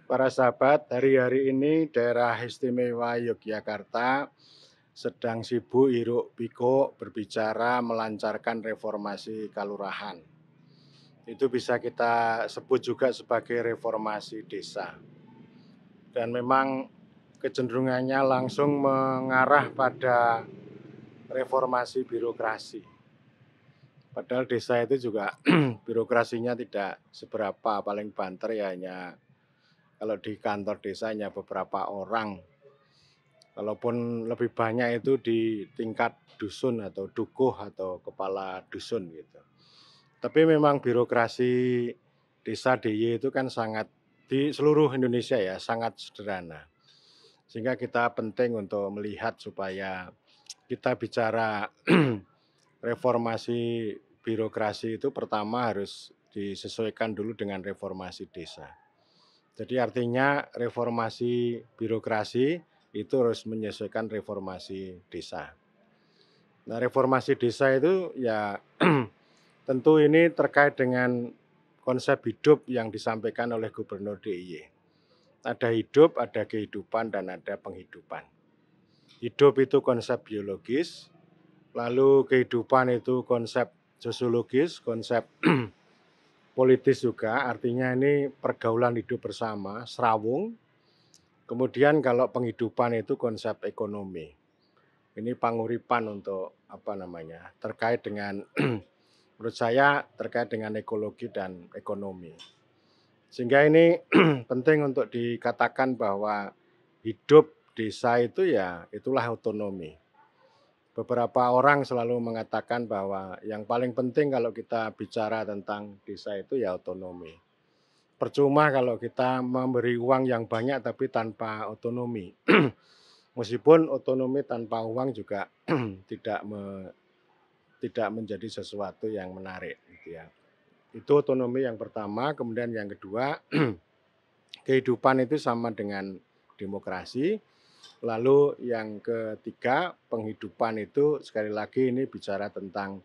Para sahabat, hari-hari ini daerah istimewa Yogyakarta sedang sibuk hiruk-pikuk berbicara melancarkan reformasi kalurahan. Itu bisa kita sebut juga sebagai reformasi desa. Dan memang kecenderungannya langsung mengarah pada reformasi birokrasi. Padahal desa itu juga birokrasinya tidak seberapa, paling banter ya hanya kalau di kantor desa hanya beberapa orang. Kalaupun lebih banyak itu di tingkat dusun atau dukuh atau kepala dusun gitu. Tapi memang birokrasi desa DIY itu kan sangat di seluruh Indonesia ya, sangat sederhana. Sehingga kita penting untuk melihat supaya kita bicara reformasi birokrasi itu pertama harus disesuaikan dulu dengan reformasi desa. Jadi artinya reformasi birokrasi itu harus menyesuaikan reformasi desa. Nah, reformasi desa itu ya tentu ini terkait dengan konsep hidup yang disampaikan oleh Gubernur DIY. Ada hidup, ada kehidupan, dan ada penghidupan. Hidup itu konsep biologis, lalu kehidupan itu konsep sosiologis, konsep politis juga, artinya ini pergaulan hidup bersama, serawung. Kemudian kalau penghidupan itu konsep ekonomi. Ini panguripan untuk terkait dengan menurut saya terkait dengan ekologi dan ekonomi. Sehingga ini penting untuk dikatakan bahwa hidup desa itu ya itulah otonomi. Beberapa orang selalu mengatakan bahwa yang paling penting kalau kita bicara tentang desa itu ya otonomi. Percuma kalau kita memberi uang yang banyak tapi tanpa otonomi. Meskipun otonomi tanpa uang juga tidak tidak menjadi sesuatu yang menarik gitu ya. Itu otonomi yang pertama, kemudian yang kedua kehidupan itu sama dengan demokrasi. Lalu yang ketiga penghidupan itu sekali lagi ini bicara tentang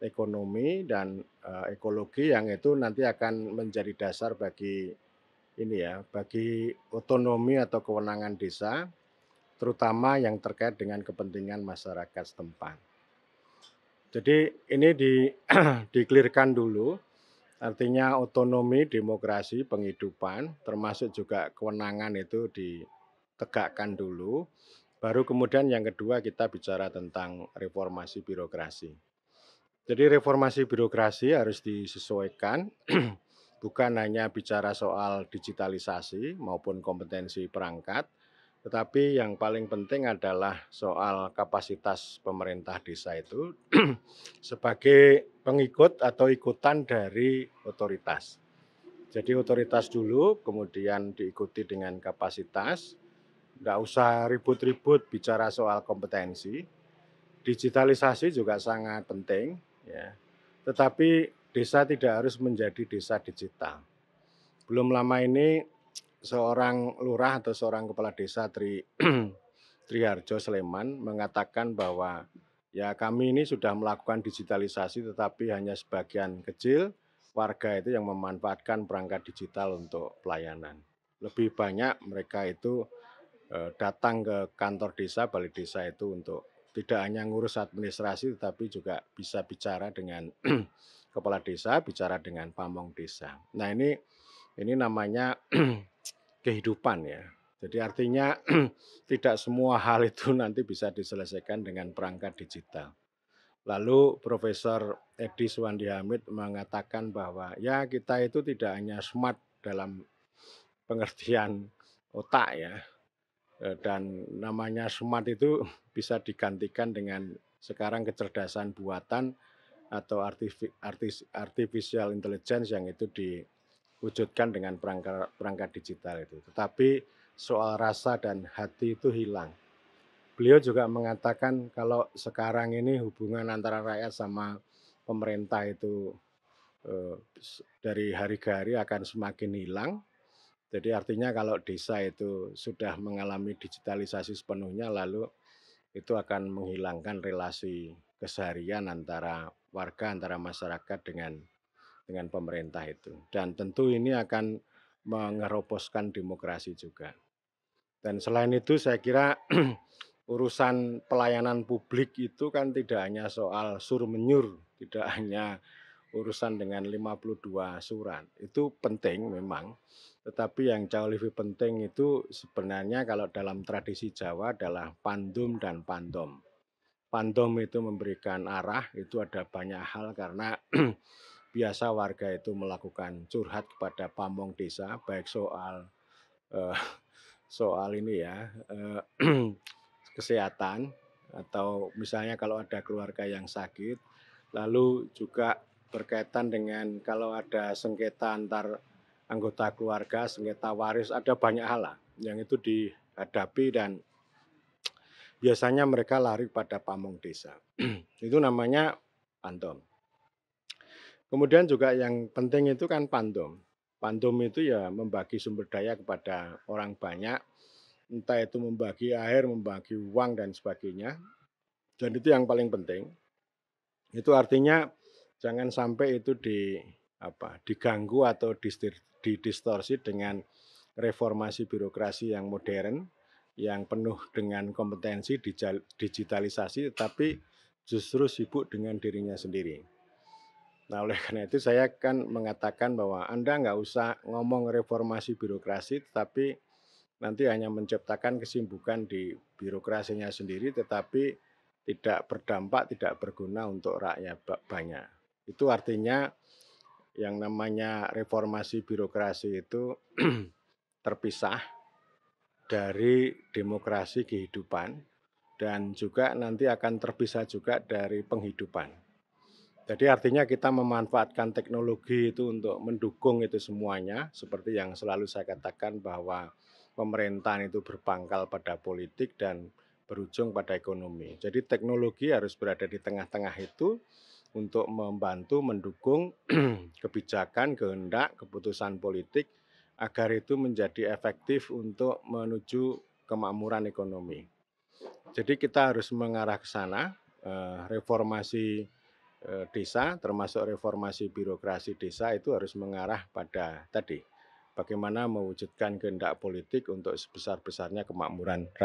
ekonomi dan ekologi yang itu nanti akan menjadi dasar bagi ini ya, bagi otonomi atau kewenangan desa, terutama yang terkait dengan kepentingan masyarakat setempat. Jadi ini dikelirkan dulu, artinya otonomi, demokrasi, penghidupan, termasuk juga kewenangan itu ditegakkan dulu, baru kemudian yang kedua kita bicara tentang reformasi birokrasi. Jadi reformasi birokrasi harus disesuaikan, bukan hanya bicara soal digitalisasi maupun kompetensi perangkat, tetapi yang paling penting adalah soal kapasitas pemerintah desa itu sebagai pengikut atau ikutan dari otoritas. Jadi otoritas dulu, kemudian diikuti dengan kapasitas, nggak usah ribut-ribut bicara soal kompetensi. Digitalisasi juga sangat penting, ya. Tetapi desa tidak harus menjadi desa digital. Belum lama ini seorang lurah atau seorang kepala desa Triharjo Sleman mengatakan bahwa ya kami ini sudah melakukan digitalisasi tetapi hanya sebagian kecil warga itu yang memanfaatkan perangkat digital untuk pelayanan. Lebih banyak mereka itu datang ke kantor desa, balai desa itu untuk tidak hanya ngurus administrasi tetapi juga bisa bicara dengan kepala desa, bicara dengan pamong desa. Nah, ini namanya kehidupan ya. Jadi artinya tidak semua hal itu nanti bisa diselesaikan dengan perangkat digital. Lalu Profesor Edi Suwandi Hamid mengatakan bahwa ya kita itu tidak hanya smart dalam pengertian otak ya, dan namanya smart itu bisa digantikan dengan sekarang kecerdasan buatan atau artificial intelligence yang itu diwujudkan dengan perangkat digital itu. Tetapi soal rasa dan hati itu hilang. Beliau juga mengatakan kalau sekarang ini hubungan antara rakyat sama pemerintah itu dari hari ke hari akan semakin hilang. Jadi artinya kalau desa itu sudah mengalami digitalisasi sepenuhnya lalu itu akan menghilangkan relasi keseharian antara warga, antara masyarakat dengan pemerintah itu. Dan tentu ini akan mengeroposkan demokrasi juga. Dan selain itu saya kira urusan pelayanan publik itu kan tidak hanya soal sur-menyur, tidak hanya urusan dengan 52 surat. Itu penting memang, tetapi yang jauh lebih penting itu sebenarnya kalau dalam tradisi Jawa adalah pandum dan pandom. Pandom itu memberikan arah, itu ada banyak hal karena biasa warga itu melakukan curhat kepada pamong desa, baik soal eh, soal ini ya, kesehatan atau misalnya kalau ada keluarga yang sakit, lalu juga berkaitan dengan kalau ada sengketa antar anggota keluarga, sengketa waris, ada banyak hal lah yang itu dihadapi dan biasanya mereka lari pada pamong desa. Itu namanya pandom. Kemudian juga yang penting itu kan pandom. Pandom itu ya membagi sumber daya kepada orang banyak, entah itu membagi air, membagi uang dan sebagainya. Dan itu yang paling penting. Itu artinya jangan sampai itu diganggu atau didistorsi dengan reformasi birokrasi yang modern, yang penuh dengan kompetensi digitalisasi, tetapi justru sibuk dengan dirinya sendiri. Nah, oleh karena itu saya kan mengatakan bahwa Anda nggak usah ngomong reformasi birokrasi, tetapi nanti hanya menciptakan kesibukan di birokrasinya sendiri, tetapi tidak berdampak, tidak berguna untuk rakyat banyak. Itu artinya yang namanya reformasi birokrasi itu terpisah dari demokrasi kehidupan dan juga nanti akan terpisah juga dari penghidupan. Jadi artinya kita memanfaatkan teknologi itu untuk mendukung itu semuanya, seperti yang selalu saya katakan bahwa pemerintahan itu berpangkal pada politik dan berujung pada ekonomi. Jadi teknologi harus berada di tengah-tengah itu untuk membantu mendukung kebijakan, kehendak, keputusan politik agar itu menjadi efektif untuk menuju kemakmuran ekonomi. Jadi kita harus mengarah ke sana, reformasi desa, termasuk reformasi birokrasi desa itu harus mengarah pada tadi, bagaimana mewujudkan kehendak politik untuk sebesar-besarnya kemakmuran rakyat.